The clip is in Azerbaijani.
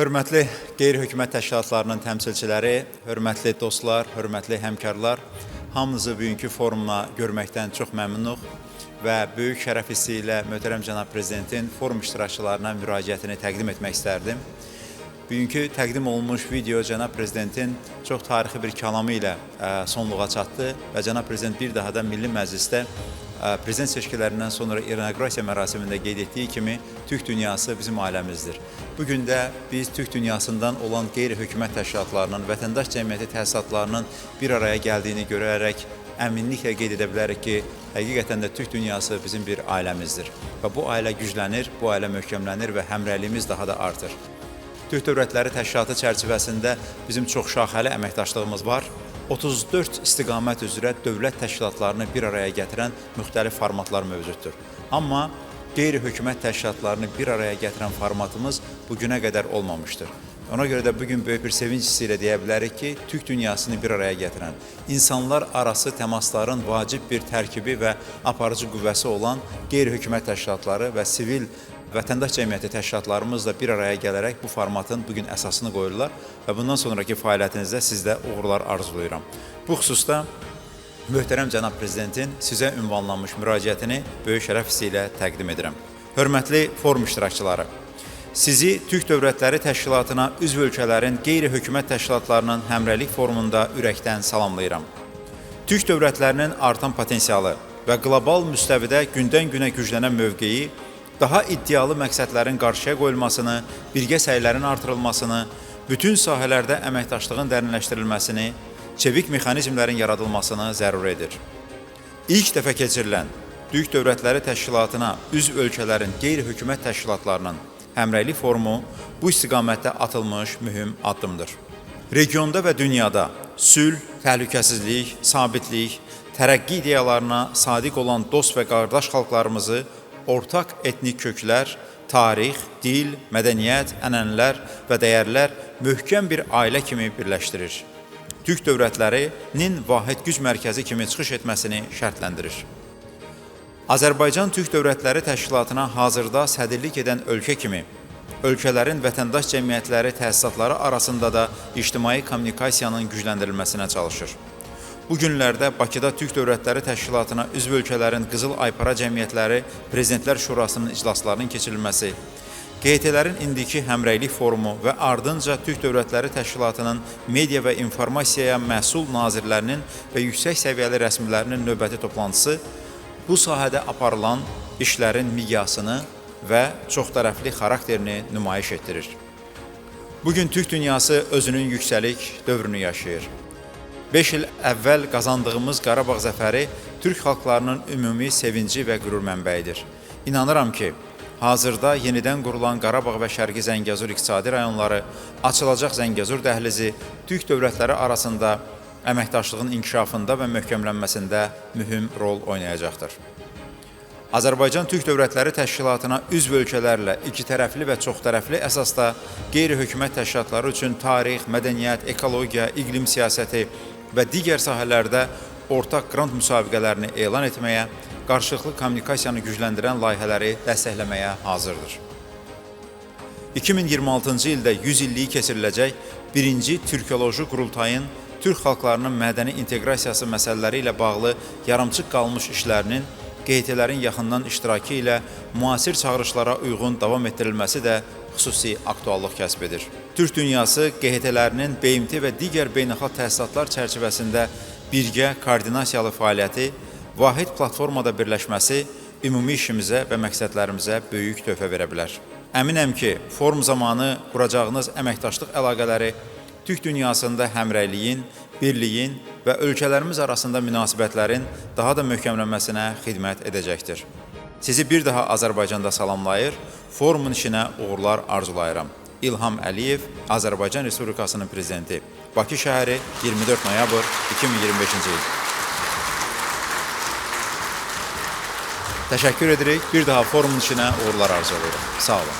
Hörmətli qeyri-hökumət təşkilatlarının təmsilçiləri, hörmətli dostlar, hörmətli həmkarlar, hamınızı bugünkü forumla görməkdən çox məmnunuq və böyük şərəf hissi ilə möhtərəm cənab prezidentin forum iştirakçılarına müraciətini təqdim etmək istərdim. Bugünkü təqdim olunmuş video cənab prezidentin çox tarixi bir kəlamı ilə sonluğa çatdı və cənab prezident bir daha da Milli Məclisdə prezident seçkilərindən sonra inaugurasiya mərasimində qeyd etdiyi kimi Türk dünyası bizim ailəmizdir. Bugün də biz Türk dünyasından olan qeyri-hökumət təşkilatlarının, vətəndaş cəmiyyəti təsisatlarının bir araya gəldiyini görərək əminliklə qeyd edə bilərik ki, həqiqətən də Türk dünyası bizim bir ailəmizdir. Və bu ailə güclənir, bu ailə möhkəmlənir və həmrəyliyimiz daha da artır. Türk Dövlətləri Təşkilatı çərçivəsində bizim çox şaxəli əməkdaşlığımız var. 34 istiqamət üzrə dövlət təşkilatlarını bir araya gətirən müxtəlif formatlar mövcuddur. Amma qeyri-hökumət təşkilatlarını bir araya gətirən formatımız bugünə qədər olmamışdır. Ona görə də bugün böyük bir sevinç hissi ilə deyə bilərik ki, Türk dünyasını bir araya gətirən, insanlar arası təmasların vacib bir tərkibi və aparıcı qüvvəsi olan qeyri-hökumət təşkilatları və sivil vətəndaş cəmiyyəti təşkilatlarımızla bir araya gələrək bu formatın bugün əsasını qoyurlar və bundan sonraki fəaliyyətinizdə sizdə uğurlar arzulayıram. Bu xüsusda möhtərəm cənab prezidentin sizə ünvanlanmış müraciətini böyük şərəf hissi ilə təqdim edirəm. Hörmətli forum iştirakçıları, sizi Türk Dövlətləri Təşkilatına üzv ölkələrin qeyri-hökumət təşkilatlarının həmrəylik forumunda ürəkdən salamlayıram. Türk dövlətlərinin artan potensialı və qlobal müstəvidə gündən-günə güclənən mövqeyi daha iddialı məqsədlərin qarşıya qoyulmasını, birgə səylərin artırılmasını, bütün sahələrdə əməkdaşlığın dərinləşdirilməsini, çevik mexanizmlərin yaradılmasını zəruri edir. İlk dəfə keçirilən Türk Dövlətləri Təşkilatına üzv ölkələrin qeyri-hökumət təşkilatlarının həmrəylik forumu bu istiqamətdə atılmış mühüm addımdır. Regionda və dünyada sülh, təhlükəsizlik, sabitlik, tərəqqi ideyalarına sadiq olan dost və qardaş xalqlarımızı ortaq etnik köklər, tarix, dil, mədəniyyət, ənənələr və dəyərlər möhkəm bir ailə kimi birləşdirir. Türk dövlətlərinin vahid güc mərkəzi kimi çıxış etməsini şərtləndirir. Azərbaycan Türk Dövlətləri Təşkilatına hazırda sədrlik edən ölkə kimi, ölkələrin vətəndaş cəmiyyətləri təsisatları arasında da ictimai kommunikasiyanın gücləndirilməsinə çalışır. Bu günlərdə Bakıda Türk Dövlətləri Təşkilatına üzv ölkələrin Qızıl Aypara Cəmiyyətləri Prezidentlər Şurasının iclaslarının keçirilməsi, QT-lərin indiki həmrəylik forumu və ardınca Türk Dövlətləri Təşkilatının media və informasiyaya məsul nazirlərinin və yüksək səviyyəli rəsmilərinin növbəti toplantısı bu sahədə aparılan işlərin miqyasını və çoxtərəfli xarakterini nümayiş etdirir. Bugün Türk dünyası özünün yüksəlik dövrünü yaşayır. 5 il əvvəl qazandığımız Qarabağ zəfəri Türk xalqlarının ümumi sevinci və qürur mənbəyidir. İnanıram ki, hazırda yenidən qurulan Qarabağ və Şərqi Zəngəzur iqtisadi rayonları, açılacaq Zəngəzur dəhlizi Türk dövlətləri arasında əməkdaşlığın inkişafında və möhkəmlənməsində mühüm rol oynayacaqdır. Azərbaycan Türk Dövlətləri Təşkilatına üzv ölkələrlə iki tərəfli və çoxtərəfli əsasda qeyri-hökumət təşkilatları üçün tarix, mədəniyyət, ekologiya, iqlim siyasəti və digər sahələrdə ortaq qrant müsabiqələrini elan etməyə, qarşılıqlı kommunikasiyanı gücləndirən layihələri dəstəkləməyə hazırdır. 2026-cı ildə 100 illiyi keçiriləcək 1-ci Türkoloji Qurultayın Türk xalqlarının mədəni inteqrasiyası məsələləri ilə bağlı yarımçıq qalmış işlərinin QT-lərin yaxından iştirakı ilə müasir çağırışlara uyğun davam etdirilməsi də xüsusi aktuallıq kəsb edir. Türk dünyası QT-lərinin BMT və digər beynəlxalq təsisatlar çərçivəsində birgə koordinasiyalı fəaliyyəti, vahid platformada birləşməsi ümumi işimizə və məqsədlərimizə böyük töhfə verə bilər. Əminəm ki, forum zamanı quracağınız əməkdaşlıq əlaqələri Türk dünyasında həmrəyliyin, birliyin və ölkələrimiz arasında münasibətlərin daha da möhkəmlənməsinə xidmət edəcəkdir. Sizi bir daha Azərbaycanda salamlayır, forumun işinə uğurlar arzulayıram. İlham Əliyev, Azərbaycan Respublikasının Prezidenti, Bakı şəhəri, 24 noyabr 2025-ci il. Təşəkkür edirik, bir daha forumun işinə uğurlar arzulayıram. Sağ olun.